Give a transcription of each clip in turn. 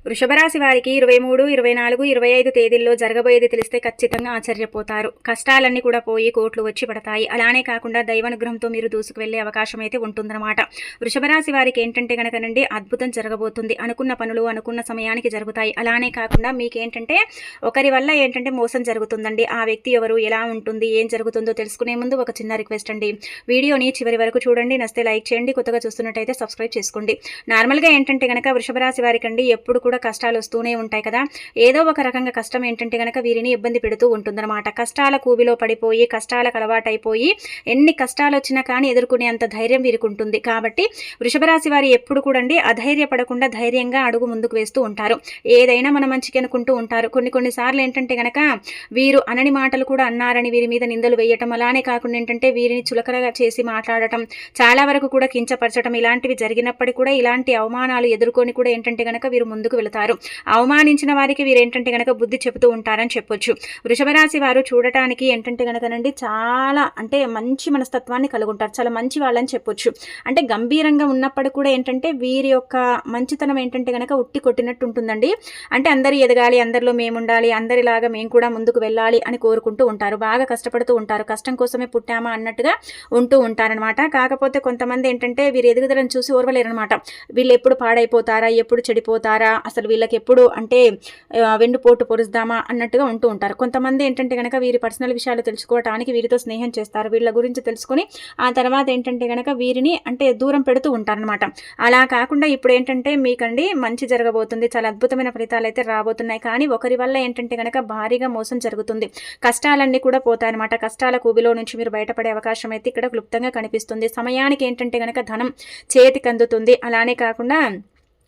వృషభ రాశి వారికి 23, 24, 25 తేదీల్లో జరగబోయేది తెలిస్తే ఖచ్చితంగా ఆశ్చర్యపోతారు. కష్టాలన్నీ కూడా పోయి కోట్లు వచ్చి పడతాయి. అలానే కాకుండా దైవానుగ్రహంతో మీరు దూసుకు వెళ్లే అవకాశం అయితే ఉంటుందన్నమాట. వృషభ రాశి వారికి ఏంటంటే గనకనండి అద్భుతం జరగబోతుంది. అనుకున్న పనులు అనుకున్న సమయానికి జరుగుతాయి. అలానే కాకుండా మీకేంటంటే ఒకరి వల్ల ఏంటంటే మోసం జరుగుతుందండి. ఆ వ్యక్తి ఎవరు, ఎలా ఉంటుంది, ఏం జరుగుతుందో తెలుసుకునే ముందు ఒక చిన్న రిక్వెస్ట్ అండి. వీడియోని చివరి వరకు చూడండి. నచ్చితే లైక్ చేయండి. కొత్తగా చూస్తున్నట్టయితే సబ్స్క్రైబ్ చేసుకోండి. నార్మల్గా ఏంటంటే గనక వృషభ రాశి వారికి అండి ఎప్పుడు కూడా కష్టాలు వస్తూనే ఉంటాయి కదా. ఏదో ఒక రకంగా కష్టం ఏంటంటే గనక వీరిని ఇబ్బంది పెడుతూ ఉంటుందన్నమాట. కష్టాల కూబిలో పడిపోయి కష్టాలకు అలవాటైపోయి ఎన్ని కష్టాలు వచ్చినా కానీ ఎదుర్కొనే అంత ధైర్యం వీరికి ఉంటుంది. కాబట్టి వృషభ రాశి వారు ఎప్పుడు కూడా అండి అధైర్యపడకుండా ధైర్యంగా అడుగు ముందుకు వేస్తూ ఉంటారు. ఏదైనా మన మంచికి అనుకుంటూ ఉంటారు. కొన్నిసార్లు ఏంటంటే గనక వీరు అనని మాటలు కూడా అన్నారని వీరి మీద నిందలు వేయటం, అలానే కాకుండా ఏంటంటే వీరిని చులకనగా చేసి మాట్లాడటం, చాలా వరకు కూడా కించపరచడం ఇలాంటివి జరిగినప్పటికీ కూడా ఇలాంటి అవమానాలు ఎదుర్కొని కూడా ఏంటంటే గనక వీరు ముందుకు వెళతారు. అవమానించిన వారికి వీరు ఏంటంటే గనక బుద్ధి చెబుతూ ఉంటారని చెప్పొచ్చు. వృషభ రాశి వారు చూడటానికి ఏంటంటే గనకనండి చాలా అంటే మంచి మనస్తత్వాన్ని కలిగి ఉంటారు. చాలా మంచి వాళ్ళని చెప్పొచ్చు. అంటే గంభీరంగా ఉన్నప్పటికీ కూడా ఏంటంటే వీరి యొక్క మంచితనం ఏంటంటే గనక ఉట్టి కొట్టినట్టు ఉంటుందండి. అంటే అందరూ ఎదగాలి, అందరిలో మేము ఉండాలి, అందరిలాగా మేము కూడా ముందుకు వెళ్ళాలి అని కోరుకుంటూ ఉంటారు. బాగా కష్టపడుతూ ఉంటారు. కష్టం కోసమే పుట్టామా అన్నట్టుగా ఉంటూ ఉంటారనమాట. కాకపోతే కొంతమంది ఏంటంటే వీరి ఎదుగుదలను చూసి ఓర్వలేరనమాట. వీళ్ళు ఎప్పుడు పాడైపోతారా, ఎప్పుడు చెడిపోతారా, అసలు వీళ్ళకి ఎప్పుడు అంటే వెన్నుపోటు పొరుస్తామా అన్నట్టుగా ఉంటూ ఉంటారు. కొంతమంది ఏంటంటే గనక వీరి పర్సనల్ విషయాలు తెలుసుకోవడానికి వీరితో స్నేహం చేస్తారు. వీళ్ళ గురించి తెలుసుకొని ఆ తర్వాత ఏంటంటే గనక వీరిని అంటే దూరం పెడుతూ ఉంటారనమాట. అలా కాకుండా ఇప్పుడు ఏంటంటే మీకండి మంచి జరగబోతుంది. చాలా అద్భుతమైన ఫలితాలు అయితే రాబోతున్నాయి. కానీ ఒకరి వల్ల ఏంటంటే గనక భారీగా మోసం జరుగుతుంది. కష్టాలన్నీ కూడా పోతాయన్నమాట. కష్టాల కూబిలో నుంచి మీరు బయటపడే అవకాశం అయితే ఇక్కడ క్లుప్తంగా కనిపిస్తుంది. సమయానికి ఏంటంటే గనక ధనం చేతికి అందుతుంది. అలానే కాకుండా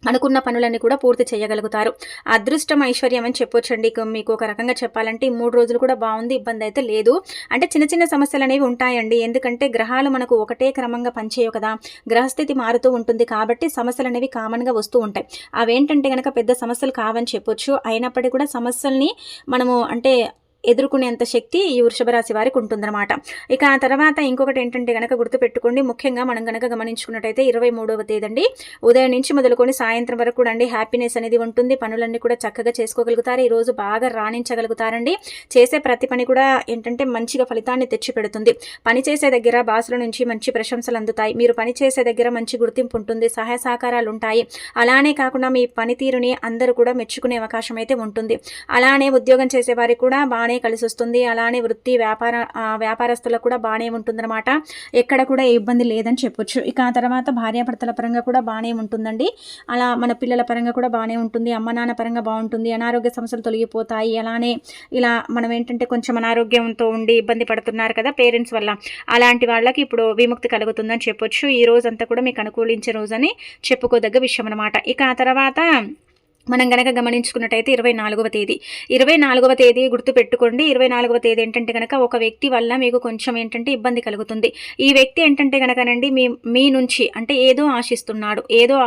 అనుకున్న పనులన్నీ కూడా పూర్తి చేయగలుగుతారు. అదృష్టం ఐశ్వర్యం అని చెప్పొచ్చండి. మీకు ఒక రకంగా చెప్పాలంటే 3 రోజులు కూడా బాగుంది, ఇబ్బంది అయితే లేదు. అంటే చిన్న చిన్న సమస్యలు అనేవి ఉంటాయండి. ఎందుకంటే గ్రహాలు మనకు ఒకటే క్రమంగా పనిచేయవు కదా. గ్రహస్థితి మారుతూ ఉంటుంది కాబట్టి సమస్యలు అనేవి కామన్గా వస్తూ ఉంటాయి. అవేంటంటే కనుక పెద్ద సమస్యలు కావని చెప్పొచ్చు. అయినప్పటికీ కూడా సమస్యల్ని మనము అంటే ఎదుర్కొనేంత శక్తి ఈ వృషభ రాశి వారికి ఉంటుందన్నమాట. ఇక ఆ తర్వాత ఇంకొకటి ఏంటంటే గనక గుర్తుపెట్టుకోండి. ముఖ్యంగా మనం గనక గమనించుకున్నట్టయితే 23వ తేదీ అండి ఉదయం నుంచి మొదలుకొని సాయంత్రం వరకు కూడా అండి హ్యాపీనెస్ అనేది ఉంటుంది. పనులన్నీ కూడా చక్కగా చేసుకోగలుగుతారు. ఈ రోజు బాగా రాణించగలుగుతారండి. చేసే ప్రతి పని కూడా ఏంటంటే మంచిగా ఫలితాన్ని తెచ్చిపెడుతుంది. పని చేసే దగ్గర బాసుల నుంచి మంచి ప్రశంసలు అందుతాయి. మీరు పని చేసే దగ్గర మంచి గుర్తింపు ఉంటుంది. సహాయ సహకారాలు ఉంటాయి. అలానే కాకుండా మీ పనితీరుని అందరూ కూడా మెచ్చుకునే అవకాశం అయితే ఉంటుంది. అలానే ఉద్యోగం చేసే వారికి కూడా బాగానే కలిసి వస్తుంది. అలానే వృత్తి వ్యాపారస్తులకు కూడా బాగానే ఉంటుందన్నమాట. ఎక్కడ కూడా ఇబ్బంది లేదని చెప్పొచ్చు. ఇక ఆ తర్వాత భార్యాభర్తల పరంగా కూడా బాగానే ఉంటుందండి. అలా మన పిల్లల పరంగా కూడా బాగానే ఉంటుంది. అమ్మ నాన్న పరంగా బాగుంటుంది. అనారోగ్య సమస్యలు తొలగిపోతాయి. అలానే ఇలా మనం ఏంటంటే కొంచెం అనారోగ్యంతో ఉండి ఇబ్బంది పడుతున్నారు కదా పేరెంట్స్ వల్ల, అలాంటి వాళ్ళకి ఇప్పుడు విముక్తి కలుగుతుందని చెప్పొచ్చు. ఈ రోజంతా కూడా మీకు అనుకూలించే రోజని చెప్పుకోదగ్గ విషయం అనమాట. ఇక ఆ తర్వాత మనం గనక గమనించుకున్నట్టయితే 24వ తేదీ గుర్తుపెట్టుకోండి. 24వ తేదీ ఏంటంటే కనుక ఒక వ్యక్తి వల్ల మీకు కొంచెం ఏంటంటే ఇబ్బంది కలుగుతుంది. ఈ వ్యక్తి ఏంటంటే కనుకనండి మీ నుంచి అంటే ఏదో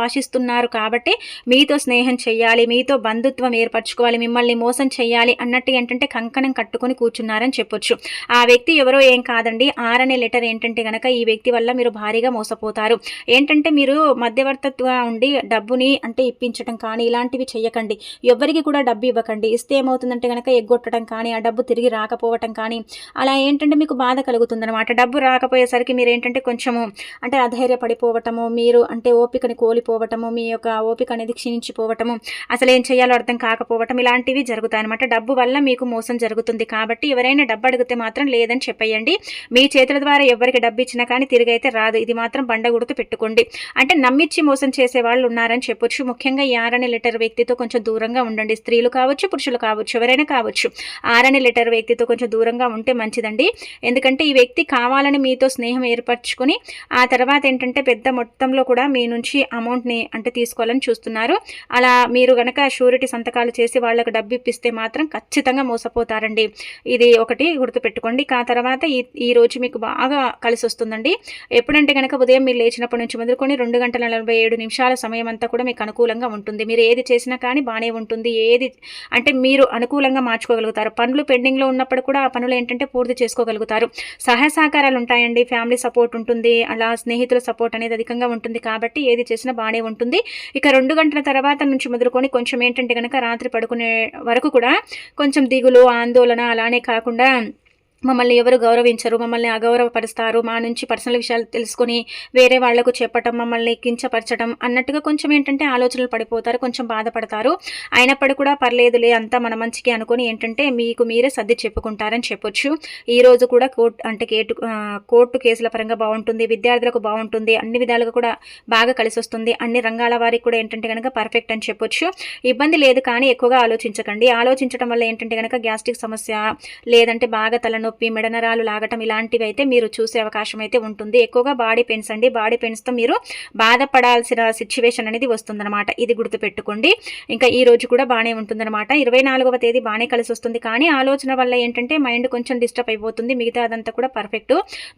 ఆశిస్తున్నారు కాబట్టి మీతో స్నేహం చేయాలి, మీతో బంధుత్వం ఏర్పరచుకోవాలి, మిమ్మల్ని మోసం చేయాలి అన్నట్టు ఏంటంటే కంకణం కట్టుకొని కూర్చున్నారని చెప్పొచ్చు. ఆ వ్యక్తి ఎవరో ఏం కాదండి, 6 అనే లెటర్ ఏంటంటే కనుక ఈ వ్యక్తి వల్ల మీరు భారీగా మోసపోతారు. ఏంటంటే మీరు మధ్యవర్తిగా ఉండి డబ్బుని అంటే ఇప్పించడం కానీ ఇలాంటివి చెయ్యకండి. ఎవరికి కూడా డబ్బు ఇవ్వకండి. ఇస్తే ఏమవుతుందంటే కనుక ఎగ్గొట్టడం కానీ ఆ డబ్బు తిరిగి రాకపోవటం కానీ అలా ఏంటంటే మీకు బాధ కలుగుతుందన్నమాట. డబ్బు రాకపోయేసరికి మీరు ఏంటంటే కొంచెము అంటే అధైర్యపడిపోవటము, మీరు అంటే ఓపికని కోల్పోవటము, మీ యొక్క ఓపిక అనేది క్షీణించిపోవటము, అసలు ఏం చేయాలో అర్థం కాకపోవటం ఇలాంటివి జరుగుతాయి అనమాట. డబ్బు వల్ల మీకు మోసం జరుగుతుంది. కాబట్టి ఎవరైనా డబ్బు అడిగితే మాత్రం లేదని చెప్పేయండి. మీ చేతుల ద్వారా ఎవరికి డబ్బు ఇచ్చినా కానీ తిరిగి అయితే రాదు. ఇది మాత్రం బండగుర్తు పెట్టుకోండి. అంటే నమ్మిచ్చి మోసం చేసే వాళ్ళు ఉన్నారని చెప్పొచ్చు. ముఖ్యంగా ఈ 6 అనే లెటర్ వ్యక్తితో కొంచెం దూరంగా ఉండండి. స్త్రీలు కావచ్చు, పురుషులు కావచ్చు, ఎవరైనా కావచ్చు. 6 అనే లెటర్ వ్యక్తితో కొంచెం దూరంగా ఉంటే మంచిదండి. ఎందుకంటే ఈ వ్యక్తి కావాలని మీతో స్నేహం ఏర్పరచుకొని ఆ తర్వాత ఏంటంటే పెద్ద మొత్తంలో కూడా మీ నుంచి అమౌంట్ని అంటే తీసుకోవాలని చూస్తున్నారు. అలా మీరు గనక షూరిటీ సంతకాలు చేసి వాళ్ళకు డబ్బు ఇప్పిస్తే మాత్రం ఖచ్చితంగా మోసపోతారండి. ఇది ఒకటి గుర్తుపెట్టుకోండి. ఆ తర్వాత ఈ రోజు మీకు బాగా కలిసి వస్తుందండి. ఎప్పుడంటే కనుక ఉదయం మీరు లేచినప్పటి నుంచి మొదలుకొని 2 గంటల 47 నిమిషాల సమయం అంతా కూడా మీకు అనుకూలంగా ఉంటుంది. మీరు ఏది చేసినా చేసినా కానీ బాగానే ఉంటుంది. ఏది అంటే మీరు అనుకూలంగా మార్చుకోగలుగుతారు. పనులు పెండింగ్లో ఉన్నప్పుడు కూడా ఆ పనులు ఏంటంటే పూర్తి చేసుకోగలుగుతారు. సహాయ సహకారాలు ఉంటాయండి, ఫ్యామిలీ సపోర్ట్ ఉంటుంది, అలా స్నేహితుల సపోర్ట్ అనేది అధికంగా ఉంటుంది కాబట్టి ఏది చేసినా బాగానే ఉంటుంది. ఇక 2 గంటల తర్వాత నుంచి మొదలుకొని కొంచెం ఏంటంటే కనుక రాత్రి పడుకునే వరకు కూడా కొంచెం దిగులు, ఆందోళన, అలానే కాకుండా మమ్మల్ని ఎవరు గౌరవించరు, మమ్మల్ని అగౌరవపరుస్తారు, మా నుంచి పర్సనల్ విషయాలు తెలుసుకొని వేరే వాళ్లకు చెప్పటం, మమ్మల్ని కించపరచడం అన్నట్టుగా కొంచెం ఏంటంటే ఆలోచనలు పడిపోతారు, కొంచెం బాధపడతారు. అయినప్పటికీ కూడా పర్లేదులే అంతా మన మంచికి అనుకొని ఏంటంటే మీకు మీరే సర్ది చెప్పుకుంటారని చెప్పొచ్చు. ఈ రోజు కూడా కోర్టు కేసుల పరంగా బాగుంటుంది, విద్యార్థులకు బాగుంటుంది, అన్ని విధాలుగా కూడా బాగా కలిసి వస్తుంది. అన్ని రంగాల వారికి కూడా ఏంటంటే కనుక పర్ఫెక్ట్ అని చెప్పొచ్చు. ఇబ్బంది లేదు, కానీ ఎక్కువగా ఆలోచించకండి. ఆలోచించడం వల్ల ఏంటంటే కనుక గ్యాస్ట్రిక్ సమస్య, లేదంటే బాగా తలనొప్పి, మెడనరాలు లాగటం ఇలాంటివి అయితే మీరు చూసే అవకాశం అయితే ఉంటుంది. ఎక్కువగా బాడీ పెయిన్స్ అండి, బాడీ పెయిన్స్తో మీరు బాధపడాల్సిన సిచ్యువేషన్ అనేది వస్తుందన్నమాట. ఇది గుర్తుపెట్టుకోండి. ఇంకా ఈ రోజు కూడా బాగానే ఉంటుందన్నమాట. 24వ తేదీ బాగానే కలిసి వస్తుంది, కానీ ఆలోచన వల్ల ఏంటంటే మైండ్ కొంచెం డిస్టర్బ్ అయిపోతుంది. మిగతా అదంతా కూడా పర్ఫెక్ట్.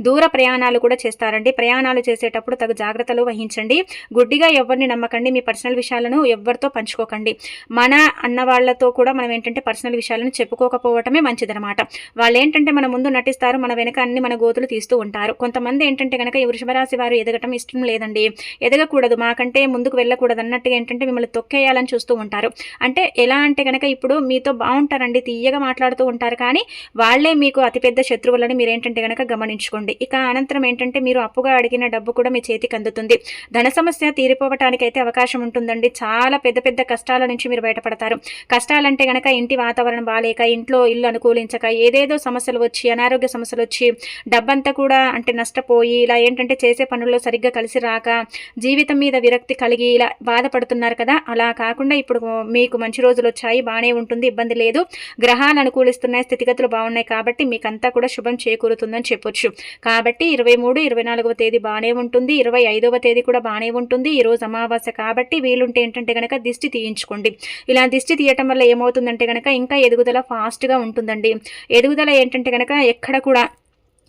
దూర ప్రయాణాలు కూడా చేస్తారండి. ప్రయాణాలు చేసేటప్పుడు తగు జాగ్రత్తలు వహించండి. గుడ్డిగా ఎవరిని నమ్మకండి. మీ పర్సనల్ విషయాలను ఎవరితో పంచుకోకండి. మన అన్న వాళ్ళతో కూడా మనం ఏంటంటే పర్సనల్ విషయాలను చెప్పుకోకపోవటమే మంచిదన్నమాట. వాళ్ళు ఏంటంటే మన ముందు నటిస్తారు, మన వెనక అన్ని మన గోతులు తీస్తూ ఉంటారు. కొంతమంది ఏంటంటే కనుక ఈ వృషభ రాశి వారు ఎదగటం ఇష్టం లేదండి, ఎదగకూడదు, మాకంటే ముందుకు వెళ్ళకూడదు అన్నట్టుగా ఏంటంటే మిమ్మల్ని తొక్కేయాలని చూస్తూ ఉంటారు. అంటే ఎలా అంటే కనుక ఇప్పుడు మీతో బాగుంటారండి, తీయగా మాట్లాడుతూ ఉంటారు, కానీ వాళ్లే మీకు అతిపెద్ద శత్రువులని మీరు ఏంటంటే కనుక గమనించుకోండి. ఇక అనంతరం ఏంటంటే మీరు అప్పుగా అడిగిన డబ్బు కూడా మీ చేతికి అందుతుంది. ధన సమస్య తీరిపోవటానికి అయితే అవకాశం ఉంటుందండి. చాలా పెద్ద పెద్ద కష్టాల నుంచి మీరు బయటపడతారు. కష్టాలంటే కనుక ఇంటి వాతావరణం బాలేక, ఇంట్లో ఇల్లు అనుకూలించక, ఏదేదో సమస్యలు వచ్చి, అనారోగ్య సమస్యలు వచ్చి, డబ్బంతా కూడా అంటే నష్టపోయి, ఇలా ఏంటంటే చేసే పనుల్లో సరిగ్గా కలిసి రాక, జీవితం మీద విరక్తి కలిగి ఇలా బాధపడుతున్నారు కదా. అలా కాకుండా ఇప్పుడు మీకు మంచి రోజులు వచ్చాయి, బాగానే ఉంటుంది, ఇబ్బంది లేదు, గ్రహాలు అనుకూలిస్తున్నాయి, స్థితిగతులు బాగున్నాయి కాబట్టి మీకంతా కూడా శుభం చేకూరుతుందని చెప్పొచ్చు. కాబట్టి 23, 24వ తేదీ బాగానే ఉంటుంది, 25వ తేదీ కూడా బాగానే ఉంటుంది. ఈ రోజు అమావాస్య కాబట్టి వీలుంటే ఏంటంటే కనుక దిష్టి తీయించుకోండి. ఇలా దిష్టి తీయటం వల్ల ఏమవుతుందంటే కనుక ఇంకా ఎదుగుదల ఫాస్ట్గా ఉంటుందండి. ఎదుగుదల ఏంటంటే కనుక ఎక్కడ కూడా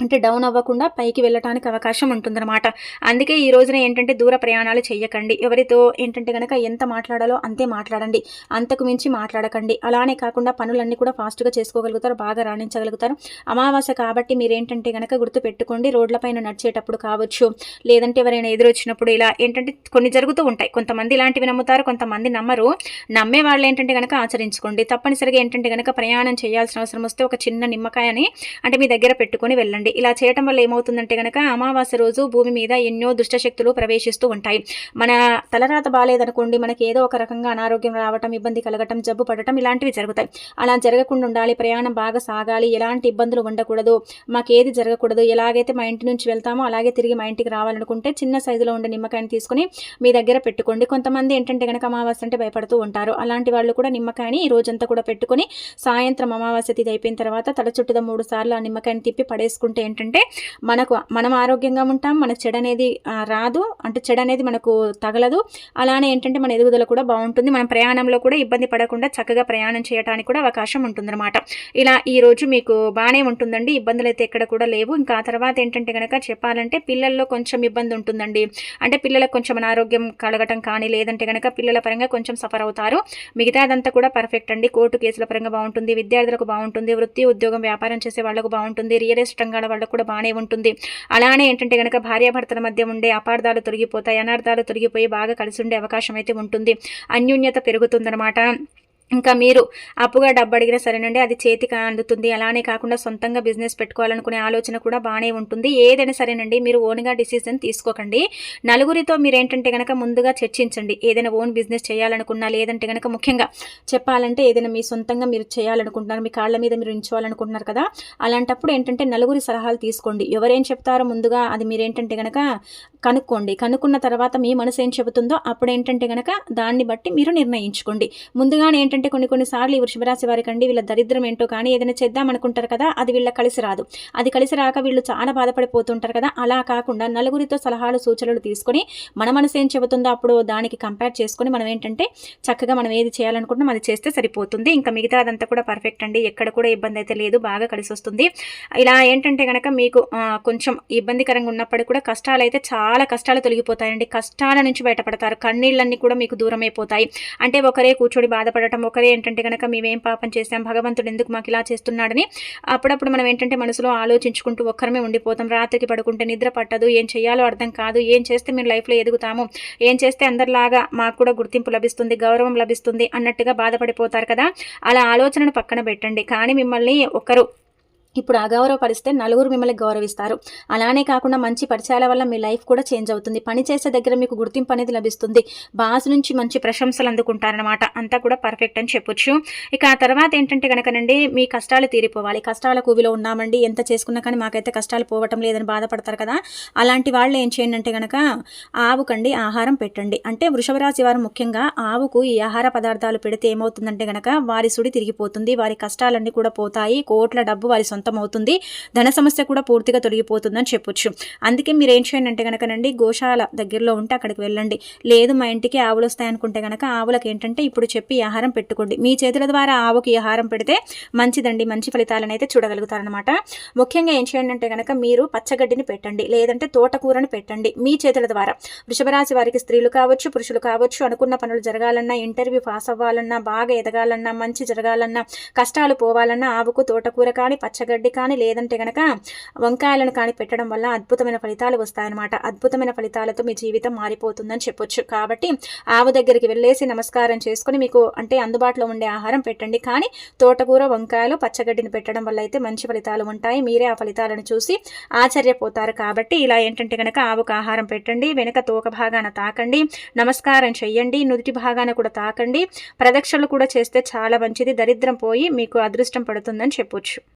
అంటే డౌన్ అవ్వకుండా పైకి వెళ్ళటానికి అవకాశం ఉంటుందన్నమాట. అందుకే ఈ రోజున ఏంటంటే దూర ప్రయాణాలు చేయకండి. ఎవరితో ఏంటంటే కనుక ఎంత మాట్లాడాలో అంతే మాట్లాడండి, అంతకు మించి మాట్లాడకండి. అలానే కాకుండా పనులన్నీ కూడా ఫాస్ట్గా చేసుకోగలుగుతారు, బాగా రాణించగలుగుతారు. అమావాస్య కాబట్టి మీరేంటంటే కనుక గుర్తుపెట్టుకోండి, రోడ్లపైన నడిచేటప్పుడు కావచ్చు, లేదంటే ఎవరైనా ఎదురొచ్చినప్పుడు ఇలా ఏంటంటే కొన్ని జరుగుతూ ఉంటాయి. కొంతమంది ఇలాంటివి నమ్ముతారు, కొంతమంది నమ్మరు. నమ్మే వాళ్ళు ఏంటంటే కనుక ఆచరించుకోండి. తప్పనిసరిగా ఏంటంటే కనుక ప్రయాణం చేయాల్సిన అవసరం వస్తే ఒక చిన్న నిమ్మకాయని అంటే మీ దగ్గర పెట్టుకొని వెళ్ళండి. ఇలా చేయటం వల్ల ఏమవుతుందంటే కనుక అమావాస్య రోజు భూమి మీద ఎన్నో దుష్టశక్తులు ప్రవేశిస్తూ ఉంటాయి. మన తలరాత బాలేదనుకోండి, మనకి ఏదో ఒక రకంగా అనారోగ్యం రావటం, ఇబ్బంది కలగటం, జబ్బు పడటం ఇలాంటివి జరుగుతాయి. అలా జరగకుండా ఉండాలి, ప్రయాణం బాగా సాగాలి, ఎలాంటి ఇబ్బందులు ఉండకూడదు, మాకేది జరగకూడదు, ఎలాగైతే మా ఇంటి నుంచి వెళ్తామో అలాగే తిరిగి మా ఇంటికి రావాలనుకుంటే చిన్న సైజులో ఉండే నిమ్మకాయని తీసుకుని మీ దగ్గర పెట్టుకోండి. కొంతమంది ఏంటంటే కనుక అమావాస్య అంటే భయపడుతూ ఉంటారు. అలాంటి వాళ్ళు కూడా నిమ్మకాయని ఈ రోజంతా కూడా పెట్టుకుని సాయంత్రం అమావాస్య తిథి అయిపోయిన తర్వాత తల చుట్టూదా 3 సార్లు ఆ నిమ్మకాయని తిప్పి పడేసుకుంటే ఏంటంటే మనం ఆరోగ్యంగా ఉంటాం, మనకు చెడు అనేది రాదు, అంటే చెడు అనేది మనకు తగలదు. అలానే ఏంటంటే మన ఎదుగుదల కూడా బాగుంటుంది. మన ప్రయాణంలో కూడా ఇబ్బంది పడకుండా చక్కగా ప్రయాణం చేయడానికి కూడా అవకాశం ఉంటుందన్నమాట. ఇలా ఈ రోజు మీకు బాగానే ఉంటుందండి, ఇబ్బందులు అయితే ఎక్కడ కూడా లేవు. ఇంకా ఆ తర్వాత ఏంటంటే కనుక చెప్పాలంటే పిల్లల్లో కొంచెం ఇబ్బంది ఉంటుందండి. అంటే పిల్లలకు కొంచెం అనారోగ్యం కలగటం కానీ, లేదంటే కనుక పిల్లల పరంగా కొంచెం సఫర్ అవుతారు. మిగతాదంతా కూడా పర్ఫెక్ట్ అండి. కోర్టు కేసుల పరంగా బాగుంటుంది, విద్యార్థులకు బాగుంటుంది, వృత్తి ఉద్యోగం వ్యాపారం చేసే వాళ్ళకు బాగుంటుంది, రియల్ ఎస్టేట్ రంగాల వాళ్ళకు కూడా బాగానే ఉంటుంది. అలానే ఏంటంటే కనుక భార్యాభర్తల మధ్య ఉండే అపార్థాలు తొలగిపోతాయి, అనర్థాలు తొలగిపోయి బాగా కలిసి ఉండే అవకాశం అయితే ఉంటుంది. అన్యోన్యత పెరుగుతుందన్నమాట. ఇంకా మీరు అప్పుగా డబ్బు అడిగినా సరేనండి, అది చేతికి అందుతుంది. అలానే కాకుండా సొంతంగా బిజినెస్ పెట్టుకోవాలనుకునే ఆలోచన కూడా బాగానే ఉంటుంది. ఏదైనా సరేనండి, మీరు ఓన్గా డిసిజన్ తీసుకోకండి. నలుగురితో మీరు ఏంటంటే కనుక ముందుగా చర్చించండి. ఏదైనా ఓన్ బిజినెస్ చేయాలనుకున్నా, లేదంటే కనుక ముఖ్యంగా చెప్పాలంటే ఏదైనా మీ సొంతంగా మీరు చేయాలనుకుంటున్నారు, మీ కాళ్ళ మీద మీరు ఉంచుకోవాలనుకుంటున్నారు కదా, అలాంటప్పుడు ఏంటంటే నలుగురి సలహాలు తీసుకోండి. ఎవరేం చెప్తారో ముందుగా అది మీరేంటంటే కనుక కనుక్కోండి. కనుక్కున్న తర్వాత మీ మనసు ఏం చెబుతుందో అప్పుడు ఏంటంటే కనుక దాన్ని బట్టి మీరు నిర్ణయించుకోండి. ముందుగానే ఏంటంటే ఏంటంటే కొన్ని సార్లు ఈ వృషభ రాశి వారికండి వీళ్ళ దరిద్రం ఏంటో కానీ ఏదైనా చేద్దాం అనుకుంటారు కదా, అది వీళ్ళ కలిసి రాదు. అది కలిసి రాక వీళ్ళు చాలా బాధపడిపోతుంటారు కదా. అలా కాకుండా నలుగురితో సలహాలు సూచనలు తీసుకొని మన మనసు ఏం చెబుతుందో అప్పుడు దానికి కంపేర్ చేసుకొని మనం ఏంటంటే చక్కగా మనం ఏది చేయాలనుకుంటున్నాం అది చేస్తే సరిపోతుంది. ఇంకా మిగతా అదంతా కూడా పర్ఫెక్ట్ అండి, ఎక్కడ కూడా ఇబ్బంది అయితే లేదు, బాగా కలిసి వస్తుంది. ఇలా ఏంటంటే కనుక మీకు కొంచెం ఇబ్బందికరంగా ఉన్నప్పటికీ కూడా కష్టాలు అయితే చాలా కష్టాలు తొలగిపోతాయండి. కష్టాల నుంచి బయటపడతారు, కన్నీళ్ళన్నీ కూడా మీకు దూరం అయిపోతాయి. అంటే ఒకరే కూర్చొని బాధపడటం, ఒకరే ఏంటంటే కనుక మేమేం పాపం చేసాం, భగవంతుడు ఎందుకు మాకు ఇలా చేస్తున్నాడని అప్పుడప్పుడు మనం ఏంటంటే మనసులో ఆలోచించుకుంటూ ఒక్కరమే ఉండిపోతాం. రాత్రికి పడుకుంటే నిద్ర పట్టదు, ఏం చేయాలో అర్థం కాదు, ఏం చేస్తే మేము లైఫ్లో ఎదుగుతాము, ఏం చేస్తే అందరిలాగా మాకు కూడా గుర్తింపు లభిస్తుంది, గౌరవం లభిస్తుంది అన్నట్టుగా బాధపడిపోతారు కదా. అలా ఆలోచనను పక్కన పెట్టండి. కానీ మిమ్మల్ని ఒకరు ఇప్పుడు అగౌరవపరిస్తే నలుగురు మిమ్మల్ని గౌరవిస్తారు. అలానే కాకుండా మంచి పరిచయాల వల్ల మీ లైఫ్ కూడా చేంజ్ అవుతుంది. పని చేసే దగ్గర మీకు గుర్తింపు అనేది లభిస్తుంది. బాస్ నుంచి మంచి ప్రశంసలు అందుకుంటారనమాట. అంతా కూడా పర్ఫెక్ట్ అని చెప్పొచ్చు. ఇక ఆ తర్వాత ఏంటంటే కనుకనండి మీ కష్టాలు తీరిపోవాలి. కష్టాల కూవిలో ఉన్నామండి, ఎంత చేసుకున్నా కానీ మాకైతే కష్టాలు పోవటం లేదని బాధపడతారు కదా. అలాంటి వాళ్ళు ఏం చేయండి అంటే కనుక ఆవుకండి ఆహారం పెట్టండి. అంటే వృషభ రాశి వారు ముఖ్యంగా ఆవుకు ఈ ఆహార పదార్థాలు పెడితే ఏమవుతుందంటే కనుక వారి సుడి తిరిగిపోతుంది, వారి కష్టాలన్నీ కూడా పోతాయి, కోట్ల డబ్బు వారి అవుతుంది, ధన సమస్య కూడా పూర్తిగా తొలగిపోతుందని చెప్పొచ్చు. అందుకే మీరు ఏం చేయండి అంటే కనుకనండి గోశాల దగ్గరలో ఉంటే అక్కడికి వెళ్ళండి. లేదు మా ఇంటికి ఆవులు వస్తాయనుకుంటే కనుక ఆవులకు ఏంటంటే ఇప్పుడు చెప్పి ఆహారం పెట్టుకోండి. మీ చేతుల ద్వారా ఆవుకి ఆహారం పెడితే మంచిదండి, మంచి ఫలితాలను అయితే చూడగలుగుతారనమాట. ముఖ్యంగా ఏం చేయండి అంటే కనుక మీరు పచ్చగడ్డిని పెట్టండి, లేదంటే తోటకూరని పెట్టండి మీ చేతుల ద్వారా. వృషభరాశి వారికి స్త్రీలు కావచ్చు, పురుషులు కావచ్చు, అనుకున్న పనులు జరగాలన్నా, ఇంటర్వ్యూ పాస్ అవ్వాలన్నా, బాగా ఎదగాలన్నా, మంచి జరగాలన్నా, కష్టాలు పోవాలన్నా ఆవుకు తోటకూర కానీ పచ్చగడ్డి కానీ లేదంటే గనక వంకాయలను కానీ పెట్టడం వల్ల అద్భుతమైన ఫలితాలు వస్తాయన్నమాట. అద్భుతమైన ఫలితాలతో మీ జీవితం మారిపోతుందని చెప్పొచ్చు. కాబట్టి ఆవు దగ్గరికి వెళ్ళేసి నమస్కారం చేసుకుని మీకు అంటే అందుబాటులో ఉండే ఆహారం పెట్టండి. కానీ తోటకూర, వంకాయలు, పచ్చగడ్డిని పెట్టడం వల్ల అయితే మంచి ఫలితాలు ఉంటాయి. మీరే ఆ ఫలితాలను చూసి ఆశ్చర్యపోతారు. కాబట్టి ఇలా ఏంటంటే కనుక ఆవుకు ఆహారం పెట్టండి, వెనుక తోక భాగాన తాకండి, నమస్కారం చెయ్యండి, నుదుటి భాగాన కూడా తాకండి, ప్రదక్షిణలు కూడా చేస్తే చాలా మంచిది. దరిద్రం పోయి మీకు అదృష్టం పడుతుందని చెప్పొచ్చు.